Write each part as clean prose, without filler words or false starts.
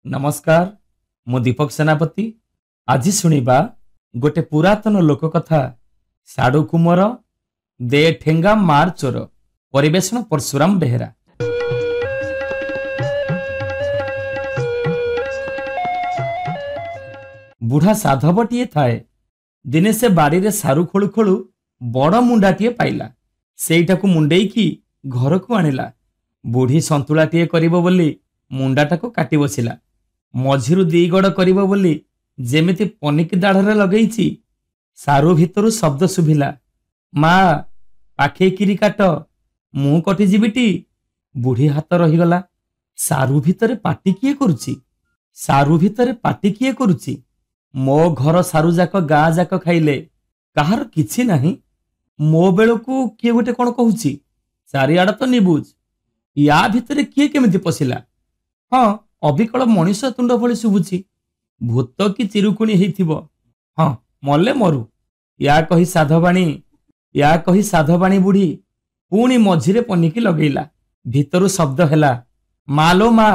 नमस्कार मु दीपक सेनापति। आज शुणिबा गोटे पुरातन लोक कथा साडू कुमर दे ठेंगा मार चोर। परिवेशन परशुराम बेहेरा। बुढ़ा साधवटीए थाए। दिने से बाड़ी रे सारू खोलु खोलु बड़ मुंडाटीए पाइला। सेईटाकू मुंडेईकी घर को आनिला। बुढ़ी संतुलाटीए करिबो बोली मुंडाटाकू काटी बसिला। मझिरु दी गड़ करिबो बोली जेमिति पनिक दाढ़रे लगेइची। सारू भितरु शब्द सुभिला, मा पाखे किरी काट, मु कटि जीविटी। बुढ़ी हाथ रहीगला। सारू भितरे पाटी किए करुची? सारू भितरे पाटी किए करुची? मो घर सारू जाक गाँ जाक खाइले कहार किछि नाही। मो बेलकू किए गोटे कौन कहूची? चारिआड तो निबुज। या भितरे किए केमिति पशिला? हाँ, अबिकल मनीष तुंड भली शुभुची। भूत कि चिरुकुणी हेइथिबो। हाँ, मले मरु। या कही साधवाणी बुढ़ी पुणी मझिरे पनिकी लगेइला। भितरु शब्द हेला, मालो मा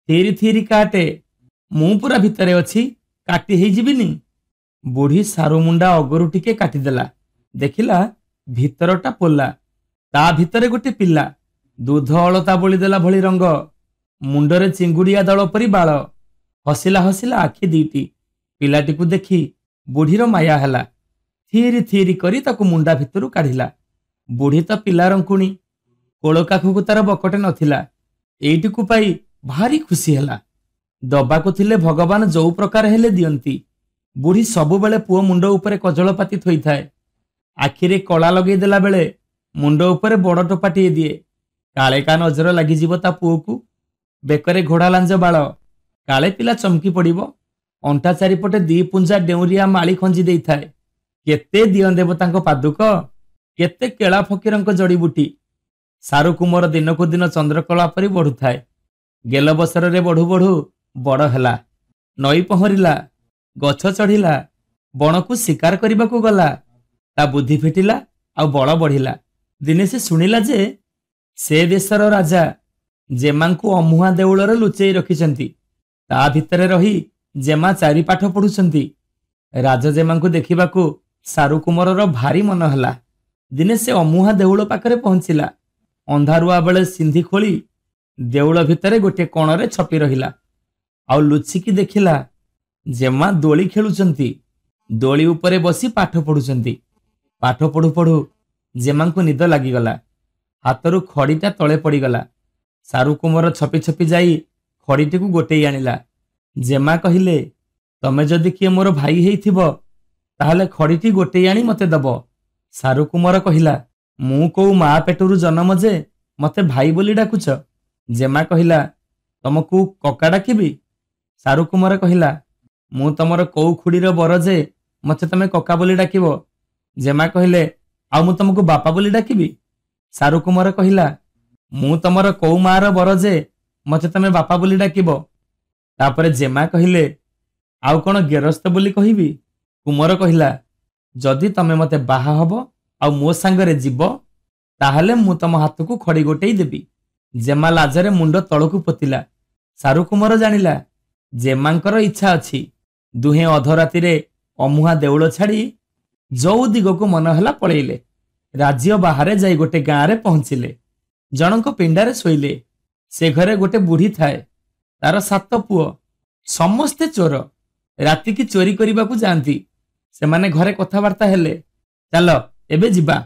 थीरी थीरी काटे, मु पूरा भितरे अछि, काटी हेइ जिबिनी। बुढ़ी सारू मुंडा अगरु टिके काटिदेला। देखिला भितरटा पोला। ता भितरे गोटे पिला। दूध अलता बोली देला भली रंग। मुंडरे चिंगुड़िया दल परी बाल। हसिला हसिला आखि दीटी। पिलाटिकू देखी बुढ़ीर माया हैला। थीरी थीरी करी ताकू मुंडा भितरु काढ़िला। बुढ़ी तो पिला रंकुणी। कोल काखकू तार बकटे नथिला। एइटिकू पाई भारी खुशी हैला। दबाकू थिले भगवान जो प्रकार हेले दियंती। बुढ़ी सबु बेले पुओ मुंड उपरे कजलपाती थोई थाए। आखिरे कला लगेई देला बेले मुंड उपरे बड़ टोपाटिए दिए। काले का नजर लगी जीवो ता पुओकू। बेकरे घोड़ा लांज बाल। काले पिला चमकी पड़िबो। अंटा चारिपटे दी पुंजा डेउरिया माली खंजी देई थाए। केते दियं देवतांको पादुक, केते केला फकीरंको जड़ीबुटी। सारू कुमर दिनकू दिन चंद्रकला परी बढ़ु थाए। गेल बसर रे बढ़ु बढ़ु बड़ हैला। नई पहरिला, गछ चढ़िला, बणकू शिकार करिबाकू गला। ता बुद्धि फिटिला आउ बड़ बढ़िला। दिने से सुनिला जे से देशर राजा जेमांकू अमुहा देउलरे लुचेई रखिछंती। ता भितरे रही जेमा चारि पाठ पढ़ुछंती। राजा जेमांकू देखिबाकू सारू कुमरर भारी मन हला। दिने से अमुहा देउल पाखरे पहुंचिला। अंधारुआ बेले सिंधी खोली देउल भितरे गोटे कोणरे छपी रहिला। आउ लुचिकी देखिला जेमा दोली खेलुछंती। दोली उपरे बसी पाठ पढ़ुछंती। पाठ पढ़ु पढ़ु जेमांकू निद लागिगला। हाथरू खड़ीटा तले पड़ीगला। सारू कुमर छपी छपी जाई खड़ीटी को गोटेई आनिला। जेमा कहिले, तमे जदि किए मोर भाई हेइथिबो ताहले खड़ीटी गोटेई आनी मते दब। सारू कुमर कहिला, मु को मा पेटरू जन्म जे मते भाई बोली डाकुछ? जेमा कहिला, तमकू कका डाकिबी? सारू कुमर कहिला, मु तमर कौ खुड़ीर बर जे मते तमे कका बोली डाकिबो? जेमा कहिले, आ मु तमकू बापा बोली डाकिबी? सारू कुमर कहिला, मु तमर कौ मार बर जे मते तमे बापा बोली डाकिबो? तापरे जेमा कहिले, आउ कोन गेरस्त बोली कहिबी? कुमर कहिला, जदि तमे मते बाहा हबो आउ मो सांगरे जीवो ताहले मु तम हाथकू खड़ी गोटेई देबी। जेमा लाजरे मुंड तळकू पोतिला। सारू कुमर जानिला जेमांकर इच्छा अछि। दुहे अधराती रे अमुहा देउल छाड़ी जो दिगको मन हला पळेइले। राज्य बाहरे जाई गोटे गाँ रे पहुंचिले। जनक पिंडारे शोइले। से घरे गोटे बुढ़ी थाए। तार 7 पुओ। समस्ते चोर। राति की चोरी करिबाकू जांती। सेमाने घरे कथावार्ता हेले, चलो एबे जिबा।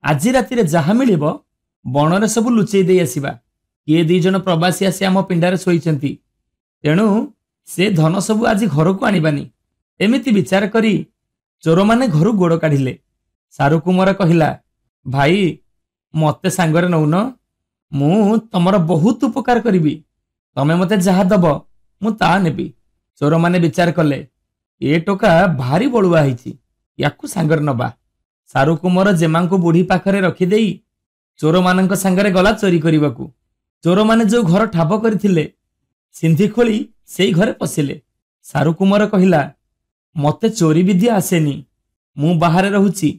आजी राति रे जहा मिलिबो बणरे सबु लुचेई देई आसीबा। किए 2 जन प्रवासी आसी आम पिंडारे शोइचंती। तेणु से धन सबु आजी घर को आनिबानी। एमिति विचार करी चोर माने घरु गोड़ काढिले। सारू कुमर कहिला, भाई मते सांगरे नौन, मु तमर बहुत उपकार करिबी। तमे मते जहा दब मु ता नेबी। चोर माने विचार कले, ए टोका भारी बळुआ हिची, याकू सांगरे नबा। सारू कुमर जेमांकू बुढ़ी पाखरे रखी देई चोर मानंक सांगरे गला चोरी करिबाकू। चोर माने जो घर ठाब करिथिले सिंधी खोली सेई घरे पसिले। सारू कुमर कहिला, मते चोरी विद्या आसेनी, मु बाहरे रहुची।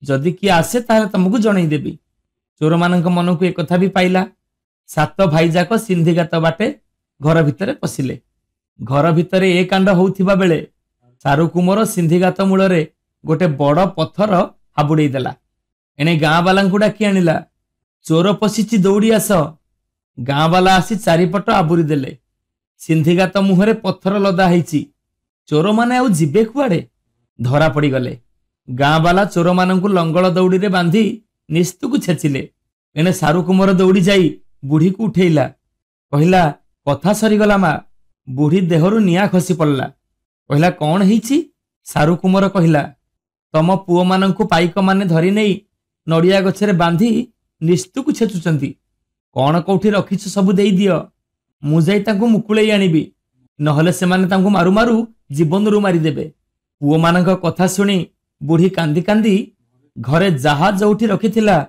जदि किए आसे ताहले तमकू जणई देबी। चोर मानंक मनकू एक कथा भी पाइला। 7 भाई जाक सिंधी गात बाटे घर भितरे पशिले। घर भितरे ए कांड होउथिबा बेले सारू कुमार सिंधिगात मूलरे गोटे बड़ पत्थर हाबुड़े देला। एणे गाँ बालांकु डाकी आनिला, चोर पशिची दौड़ी आस। गाँ बाला आसी चारिपट आबुरी देले। सिंधिगात मुहरे पत्थर लदा ହେଇଛି। चोर माने आउ जिबे कुआडे? धरा पड़ी गले। गाँ बाला चोर मानंकु लंगल दौड़ी रे बांधी निस्तुकु छेचिले। एणे सारू कुमार दौड़ी जाई बुढ़ी को उठेइला। कहिला, कथा सरीगला मा। बुढ़ी देहरु निया खसी पड़ला। कहिला, कौन ହେଇଛି? सारू कुमार कहिला, तम पुओ मानंकु पाइक माने धरी नेई नड़िया गछरे बांधी निस्तुकु छेचुचंती। कौन कौठी रखिछु सब देई दियो, मु जाई तांकु मुकुळेई आनिबी, नहले सेमाने तांकु मारु मारु जीवनरु मारी देबे। पुओ मानंक कथा सुनी बुढ़ी कांदी कांदी घरे जहा जोठी रखिथिला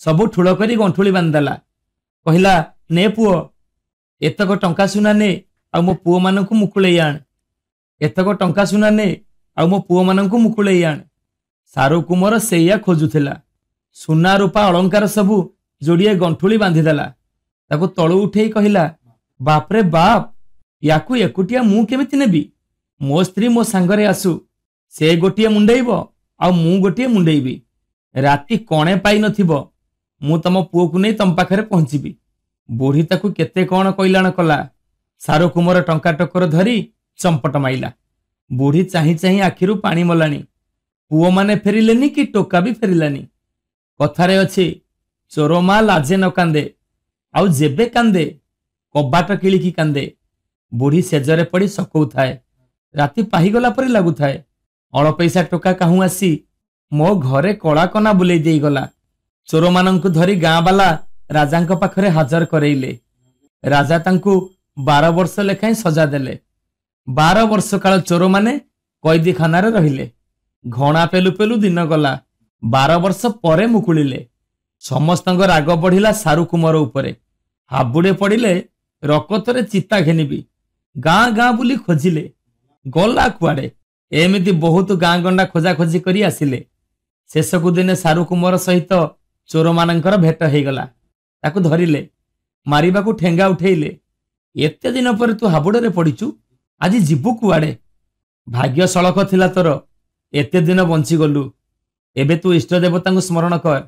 सबु ठुळ करी गंठुली बांधला। कहिला, ने पुओ, एतक टंका सुना ने आ मो पुओ मानंकु मुकुळेई आण। एतक टंका सुना ने आ मो पुओ मानंकु मुकुळेई आण। सारू कुमार सेया खोजुथिला। सुना रूपा अलंकार सबु जोड़िए गंठुली बांधिदेला। ताकु तळु उठेई कहिला, बापरे बाप, याकु एकुटिया मु केमिति नेबी? मो स्त्री मो सांगरे आसु, से गोटिए मुंडेइबो आ मु गोटिए मुंडेइबी। राति कणे पाई नथिबो, मु तम पुओ को नै तम पाखरे पहुंचीबी। बुढ़ी ताकु केते कौन कइलाण कला। सारू कुमार टंका टकर धरी चंपट माइला। बुढ़ी चाही चाही आखिरु पानी मलानी। पुओ माने फेरिलेनी कि टोका भी फेरिलानी। कथारे अछि, चोर मा लाजे न कांदे, आउ जेबे कांदे कबाट किलिकी कांदे। बुढ़ी सेजरे पड़ी सकौथाए। राति पाहिगला परि लागुथाए। अल पैसा टोका काहू आसी मो घरे कला कना बुलेई देई गला। चोर मानंकु धरी गाँ बाला राजांक पाखरे हाजर करेइले। राजा तांकु 12 वर्ष लेखाएं सजा देले। 12 वर्ष काल चोर माने कैदी खानारे रहिले। घणा पेलु पेलु दिन गला। 12 वर्ष परे मुकुलिले। समस्तंग राग बढ़िला सारू कुमार उपरे। हाबुड़े पड़िले रकतरे चिता घेनिबी। गाँ गाँ बुली खोजिले, गला कुआडे। एमिति बहुत गाँ गंडा खोजा खोजी करी आसिले। शेषकु दिने सारू कुमार सहित चोर मानंकर भेट हेगला। ताकु धरिले, मारिबाकु ठेंगा उठेइले। एते दिन पर तू हाबुड़े पड़ीचु, आज जीवु कुआडे? भाग्य सड़क थिला तोर, एते दिन बंची गलु। एबे तू इष्ट देवता स्मरण कर।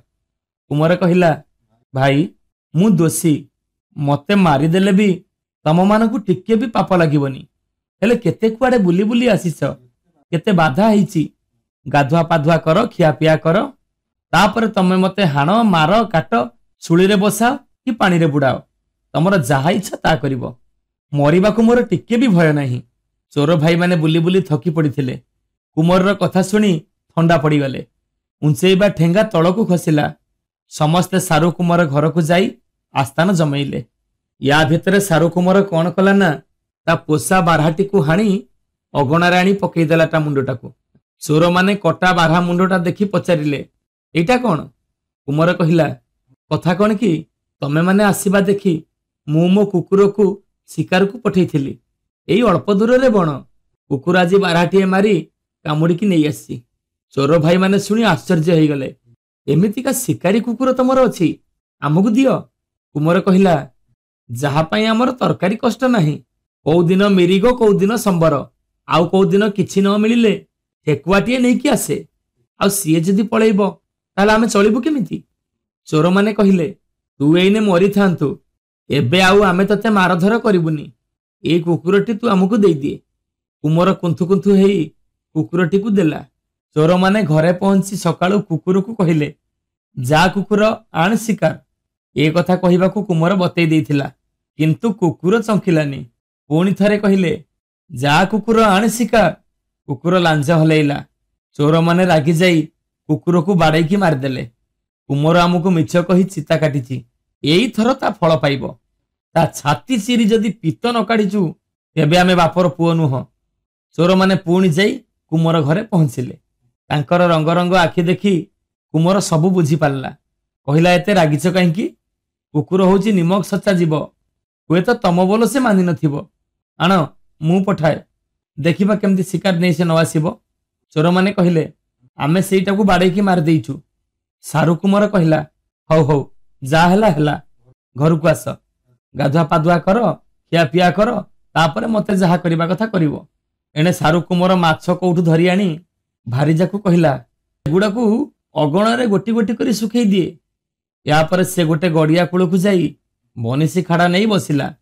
कुमार कहिला, भाई मु दोषी, मते मारिदेले भी तम मानकु टिके भी पाप लागिबनी। हेले केते कुआडे बुली बुली आसीछ, केते बाधा ହେଇଛି। गाधुआ पाधुआ कर, खिया पिया कर, तापर तमे मते हाण मार काट, सुली रे बसाओ कि पानी रे बुड़ाओ। तमर जहा इच्छा ता करिवो। मरिबाकु मोर टिके भी भय नाही। चोर भाई माने बुली बुली थकी पड़िथिले। कुमार कथा सुनी ठंडा पड़ी गले। उंचेइबा ठेंगा तळकु खसिला। समस्ते सारू कुमार घर को जाई आस्थान जमैले। या भितरे सारू कुमार कौन कला ना, ता पोसा बारहाटी को हाणी अगणारे आनी पकई देला ता मुंडटाकू। चोर माने कटा बारहा मुंडटा देखी पचारिले, एटा कौन? कुमार कहिला, कथा कौन कि तमे माने आसीबा देखी मु मो कुकुर को शिकार को पठेइथिली। एई अल्प दूर रे बण, कुकुर आज बारहाटी मारी कामुड़ी की नहीं आसी। चोर भाई माने सुनी आश्चर्य हो गले। एमितिका शिकारी कुकुर तमर अछि, आमको दियो। कुमार कहिला, जहा पई हमर तरकारी कष्ट नाही। कौ दिन मिरिगो, कौ दिन संबर, आउ कौ दिन किछि न मिलिले ठेकुआटिए नहीं कि आसे। आउ सीए जदि पळेइबो ताले आमे चलिबु केमिति? चोर माने कहिले, तू एइने मरि थांतु, एबे आउ आमे तते मारधर करिबुनी। ए कुकुरटी तू आमको देई दिए। कुमार कुंथु कुंथु हेई कुकुरटी को देला। चोर माने घरे पहुंची सकाळु कुकुर को कहिले, जा कुकुर आण शिकार। ए कथा कहिबाकू कुमार बतई देइथिला, किंतु कुकुर चंकिलानी। पुणी थरे कहिले, जा कुकुर आण शिकार। कुकुर लांज हलेइला। चोर माने रागी जाई कुकुर को बाड़ई की मारदेले। कुमार आमको मिछ कही चिता काटिची, एई थर ता फल पाइबो। ता छाती चिरी जदि पीत न काढिचु तेबे आमे बापर पुओ नुह। चोर माने पुणी जाई कुमार घरे पहुंचिले। तांकर रंग रंग आखि देखी कुमार सबु बुझी पारला। कहिला, एते रागिच काहींकी? कुकुर होची निमक सच्चा जीव, हुए तो तम बोल से मानि नथिबो। आण मु पठाए, देखिबा केमती शिकार नहीं से न आसीबो। चोर माने कहिले, आमे सेईटाकू बाड़ेकी मार देइछु। सारू कुमार कहिला, हौ हौ, जा हेला हेला, घर को आस, गाधुआ पाधुआ कर, खिया पिया कर, तापरे मते जहा करिबा कथा करिवो। एणे सारू कुमार माछ कोठू धरी आनी भारीजा को कहिला, एगुड़ा को अगणारे गोटी गोटी करी सुखई दिए। या पर से गोटे गड़िया कूल को जाई बनिसी खाड़ा नहीं बसिला।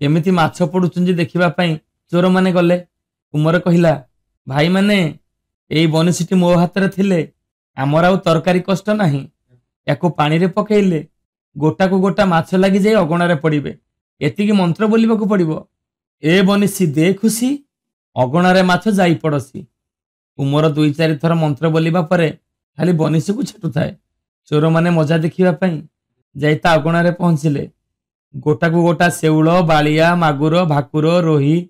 एमिति माछ पड़ुचुंजी देखिबा पई चोर माने गले। कुमार कहिला, भाई माने एई बनिसीटी मो हाथ थिले आमर आउ तरकारी कष्ट नाही। याको पानी रे पकेइले गोटा को गोटा माछ लागी जाई अगणारे पड़िबे। एतिकी मंत्र बोलिबाकू पड़िबो। ए बनिसी दे खुशी अगणारे माछ जाई पड़सी। कुमार 2-4 थर मंत्र बोलिबा परे खाली बनिसी को छेटु थाए। चोर माने मजा देखिबा पई जाइता अगणारे पहुंचिले। गोटा को गोटा सेउल, बालिया, मागुर, भाकुर, रोही,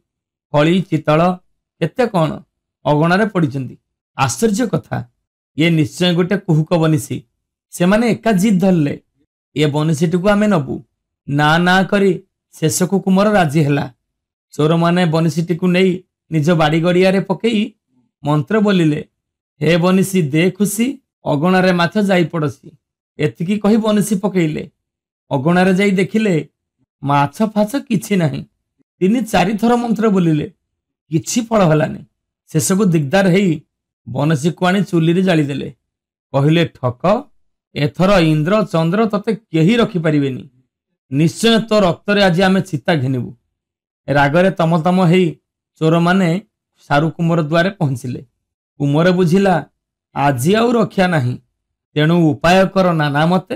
फली, चितल केते कौन अगणारे पड़िचंदी। आश्चर्य कथा, ये निश्चय गोटे कुहुक बनिसी। से माने एका जिद धरले, ये बनिसीटी को आमे नबु। ना ना करी शेष को कुमार राजी हैला। चोर माने बनिसीटी को नहीं निज बाड़ी गड़िया रे पकई मंत्र बोलिले, हे बनिसी दे खुशी अगणारे माछ जाई पड़सी। एतिकी कही बनिसी पकईले। अगणारे जाई देखिले माछ फाछ किछि नाही। 3-4 थर मंत्र बोलिले, किछि फल हलानी। शेष को दिगदार हेई बनिसी को आनी चुली रे जाली देले। कहिले, ठक एथर इंद्र चंद्र तते केही रखी परिबेनी। निश्चय तो रक्त रे आज आमे चिता घेनिबु। रागरे तम तम हेई चोर माने सारू कुमार द्वारे पहुंचिले। कुमार बुझिला आजी आउ रक्षा नाही, तेणु उपाय कर नाना मते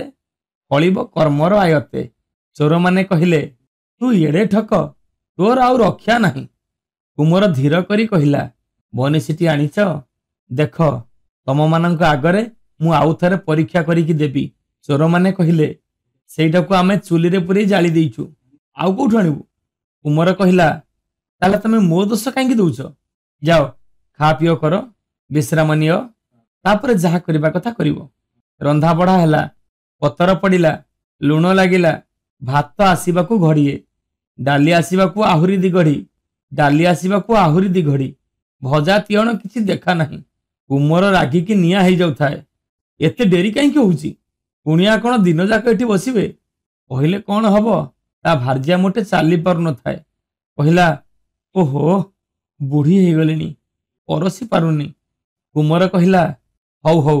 फलिब कर्मर आयते। चोर माने कहिले, तू एड़े ठक, तोर आउ रक्षा नाही। कुमार धीर करी कहिला, बनिसीटी आनिच देख, तम मानक आगरे मु आउ थरे परीक्षा करिकी देबी। चोर माने कहिले, सेइटाकू आमे चुली रे पुरै जाली देइछु, आउ कोठु आनिबु। कुमार कहिला, ताले तमे मो दोष कांगी दउछ? जाओ खा पियो कर, विश्राम नियो, तापरे जहा करिबा कथा करिवो। रंधा बढ़ा हैला, पतर पड़िला, लुण लागिला, भात आसीबाकू घड़िए, डाली आसीबाकू आहुरी दिगड़ी, डाली आसीबाकू आहुरी दिगड़ी, भजा तियण किछि देखा नाही। कुमार रागी की निया हेई जाउथाए। एते डेरी कांकी होउची? कुणिया कोन दिन जाक एठी बसिबे? कहिले कोन हबो? ता भार्जिया मोटे चाली पार न थाए। कहिला, ओहो बुढ़ी हे गलेनी, परसी पारुनी। कुमार कहिला, हौ हौ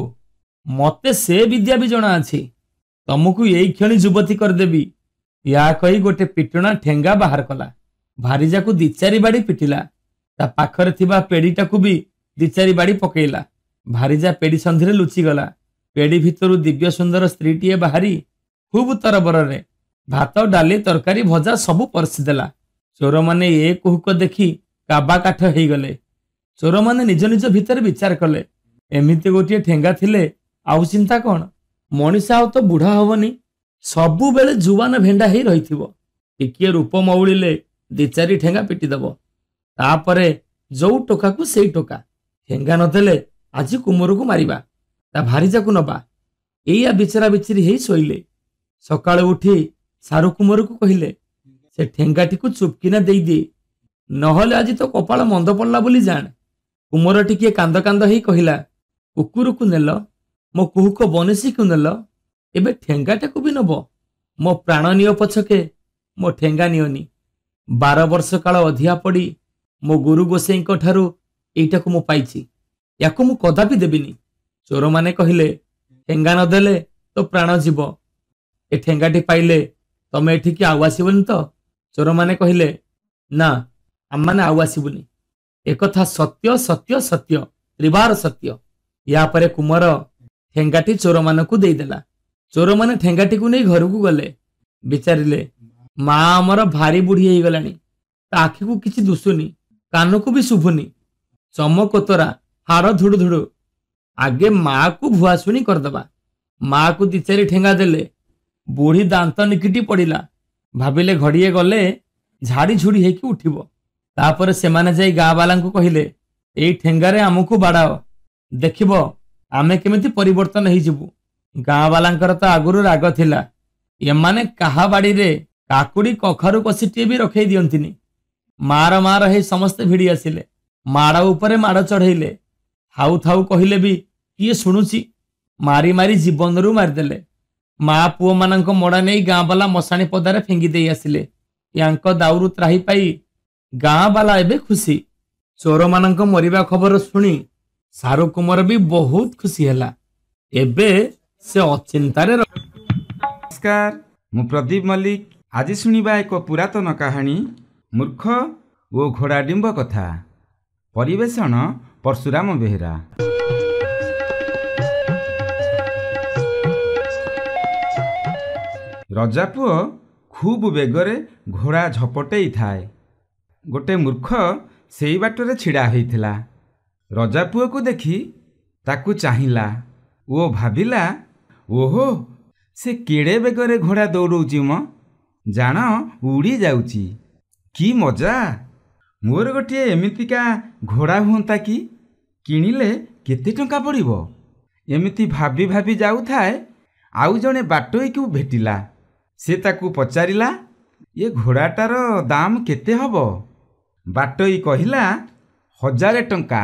मते से विद्या भी जणा अछि, तमकू एई क्षणी जुबती कर देबी। या कही गोटे पिटणा ठेंगा बाहर कला। भारीजा को 2-4 बाड़ी पिटिला। ता पाखरे थिबा पेड़ीटा को भी 2-4 बाड़ी पकेइला। भारीजा पेड़ी संधिरे लुचि गला। पेड़ी भितरु दिव्य सुंदर स्त्रीटीए बाहरी खूब तरबରରେ भात, डाली, तरकारी, भजा सबू परसी देला। चोर माने ए कुहुक देखी काबा काठ हेई गले। चोर माने निज निज भितर विचार कले, एमिति गोटे ठेंगा थिले आउ चिंता कौन? मनीष आउ तो बुढ़ा हबनी, सबु बेले जुवान भेंडा हेई रहिथिबो। टिकिए रूप मौलिले 2-4 ठेंगा पिटी दबो। तापरे जो टोका को सेई टोका। ठेंगा नदेले आज कुमार को मारिबा, ता भारीजा को नबा। एया बिचरा बिचरी हेई सोइले। सकाळे उठी सारू कुमार को कहिले, से ठेंगाटी को चुपकिना देई दे, नहले आज तो कपाल मंद पड़ला बोली जान। कुमार टिके कांद कांद हेई कहिला, कुकुर को नेल, मो कुहुक बनिसी को नेल, एबे ठेंगाटा को भी नबो? मो प्राण नियो पछके मो ठेंगा नियोनी। 12 वर्ष काल अधिया पड़ी मो गुरु गोसाई को ठारू एइटा को मो पाइछि, याको मु कदापि देबिनी। चोर माने कहिले, ठेंगा न देले तो प्राण जीव। ए ठेंगाटी पाइले तमे एठिकी आउ आसीबनी तो? चोर माने कहिले, ना आम माने आउ आसीबुनी। एकथा सत्य सत्य सत्य त्रिबार सत्य। या परे कुमार ठेंगाटी चोर मानकू देई देला। चोर माने ठेंगाटी को नहीं घर को गले। विचारिले, माँ आमर भारी बुढ़ी हेई गलानी, ता आखि को किछि दुसुनी, कान को भी शुभुनी, चमकोतरा हाड़ धुड़ु धुड़ु। आगे माँ को भुआसुनी करदबा। माँ को 2-4 ठेंगा देले। बुढ़ी दांत निकिटी पड़िला। भाबिले घड़िए गले झाड़ी झुड़ी हेकी उठिबो। तापर सेमाने जाई गाँ वाला को कहिले, एई ठेंगारे आमको बाड़ाओ, देखिबो आमे केमिति परिवर्तन हेई जिबु। गाँ वालांकर तो आगुरु राग थिला, एमाने काहा बाड़ी रे काकुड़ी कखारु कसिटिए भी रखई दियंतिनी। मार मार हे समस्ते भिड़ी आसिले। माड़ उपरे माड़ चढ़ेइले। थाउ थाउ कहिले भी किए शुणुची। मारी मारी जीवन रु मारिदेले। माँ पुओ मानक मोड़ा नहीं गाँ वाला मशाणी पदारे फेंगी दे आसिले। यांक दाउरु त्राही पाई गाँ बाला एबे खुशी। चोर मानक मरिबा खबर शुणी सारू कुमार भी बहुत खुशी हैला। एबे से अचिंतारे नमस्कार, मु प्रदीप मल्लिक। आज शुणिबा एक पुरातन कहानी मूर्ख ओ घोड़ा डिंब कथा। परिवेषण परशुराम बेहेरा। रजापुओ खूब बेगरे घोड़ा झपटेई थाए। गोटे मूर्ख सेई बाटरे छिड़ा होइथिला। रजापुओ को देखी ताकू चाहिला ओ भाबिला, ओहो से केड़े बेगरे घोड़ा दौड़ौची म, जान उड़ी जाउची। की मजा! मोर गोटे एमितिका घोड़ा हुंता कि किणिले केते टंका पड़िबो? एमिति भाबी भाबी जाउथाए आउ जणे बाटोई को भेटिला। से ताकू पचारिला, ये घोड़ाटार दाम केते हबो? बाटोई कहिला, 1000 टंका।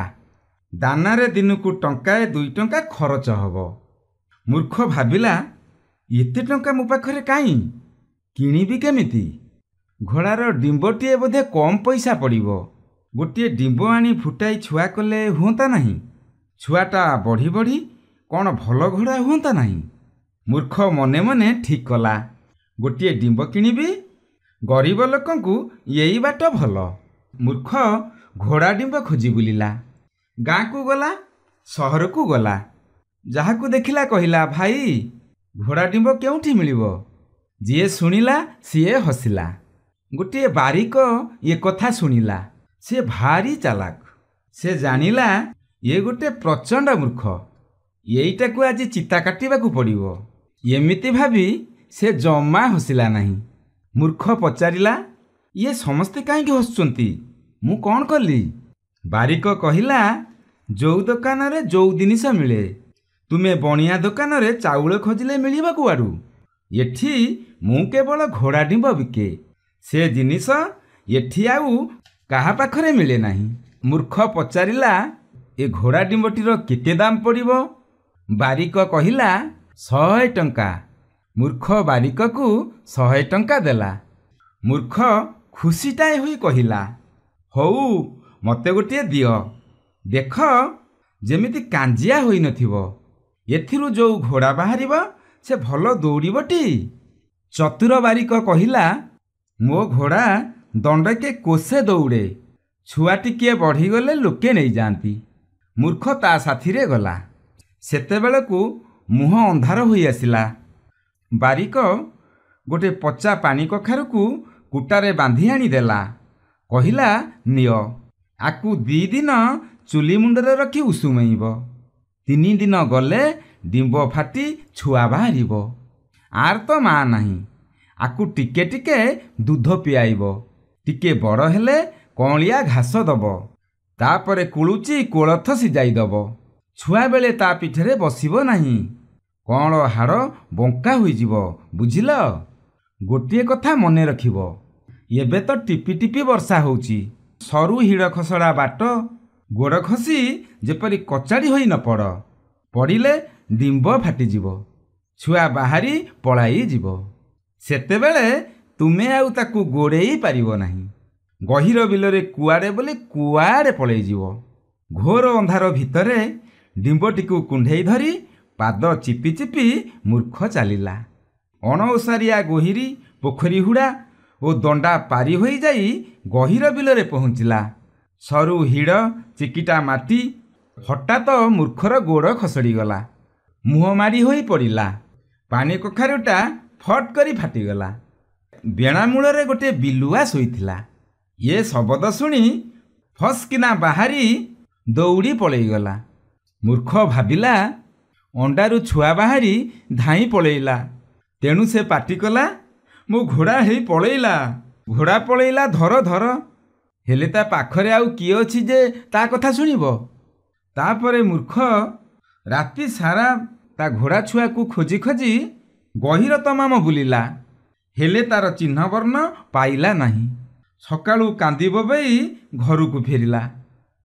दानारे दिनकू टंकाए 2 टंका खरच हबो। मूर्ख भाबिला, एते टंका मो पाखरे काई, किणीबी केमिति? घोड़ार डिंबटीए बोधे कम पैसा पड़िबो। गोटे डिंब आनी फुटाई छुआ कले हुंता नहीं? छुआटा बढ़ी बढ़ी कौन भल घोड़ा हुंता नहीं? मूर्ख मने मने ठीक कला, गोटे डिंब किणीबी। गरीब लोकंकु यही बाट भल। मूर्ख घोड़ा डिंब खोजी बुलिला। गाँ को गला, सहर को गला। जहाकू देखिला कहिला, भाई घोड़ा डिंब केउठी मिलिबो? जिए सुनिला सिए हसिला। गोटे बारिक ये कथा सुनिला। से भारी चालाक। से जानिला ये गोटे प्रचंड मूर्ख। यहीटाकू आज चिता काटिबाकू पड़िबो। एमिति भाबी से जमा हसिला नहीं। मूर्ख पचारिला, ये समस्ते काहे हसुचंती? मु कौन कली? बारिक कहिला, जो दुकान रे जो जिनिस मिले, तुमे बणिया दुकान रे चाउल खोजिले मिलिबा कुआडू? एठी मु केवल घोड़ा डिंब बिके। से जिनिस एठी आउ काहा पाखरे मिले नहीं। मूर्ख पचारिला, ए घोड़ा डिंबटीर केते दाम पड़िबो? बारिक कहिला, 100 टंका। मूर्ख बारिक को 100 टंका देला। मूर्ख खुशीटाए होई कहिला, हऊ मते गोटे दियो। देख जेमिति कांजिया होई नथिबो। एथिरु जो घोड़ा बाहरिबो से भल दौड़िबटी। चतुर बारिक कहिला, मो घोड़ा दंडके कोसे दौड़े। छुआ टिके बढ़ीगले लोके नहीं जाती। मूर्ख ता साथी रे गला। सेतेबेलकू मुह अंधार होई आसिला। बारिक गोटे पचा पानी कखारू को कुटारे बांधी आनी देला। कहिला, नियो आकू 2 दिन चुली मुंडरे रखी उषुमईब। 3 दिन गले डिंब फाटी छुआ बाहरिब। आर तो माँ नहीं। आकू टिके टिके दूध पियाइब। टिके बड़ हेले कौलिया घास दब। तापरे कुलुची कोलथ सिजाई दब। छुआ बेले ता पिठरे बसिब नहीं। कौन हाड़ बंका होइजिब, बुझिल? गोटिए कथा मने रखिब, एबे तो टिपी टिपी वर्षा होउची। सरू हिड़ खसड़ा बाट, गोड़ खसी जेपरी कचाड़ी होई न पड़। पड़िले डिंब फाटिजिब, छुआ बाहारी पलाई जिब। सेतेबेले तुमे आउ ताकू गोड़ेई पारिब नहीं। गहिर बिलरे कुआड़े बोली कुआड़े पलई जिब। घोर अंधार भितरे डिंबटीकू कुंढेई धरी पाद चिपी चिपी मूर्ख चलिला। अणओसारिया गोहिरी पोखरी हुड़ा और दंडा पारी होई जाई गहिर बिलरे पहुँचला। सरू हिड़ चिकिटा माटी। हठात मूर्खर गोड़ खसड़ी गला। मुह मारी होई पड़िला। पानी कखारुटा फट करी फाटिगला। बेणा मूଳରେ गोटे बिलुआ शोइथिला। ये शब्द शुणी फसकिना बाहारी दौड़ी पलैगला। मूर्ख भाबिला, अंडारू छुआ बाहारी धाई पलैला। तेणु से पाटी कला, मो घोड़ा हेई पलैला। घोड़ा पलैला, धर धर। हेले ता पाखरे आउ किए अछि जे ता कथा शुणिब? तापरे मूर्ख राति सारा ता घोड़ा छुआ को खोजी खोजी गहिर तमाम बुलिला। हेले तार चिन्ह वर्ण पाइला नहीं। सकाळू कांदी बबेई घर को फेरिला।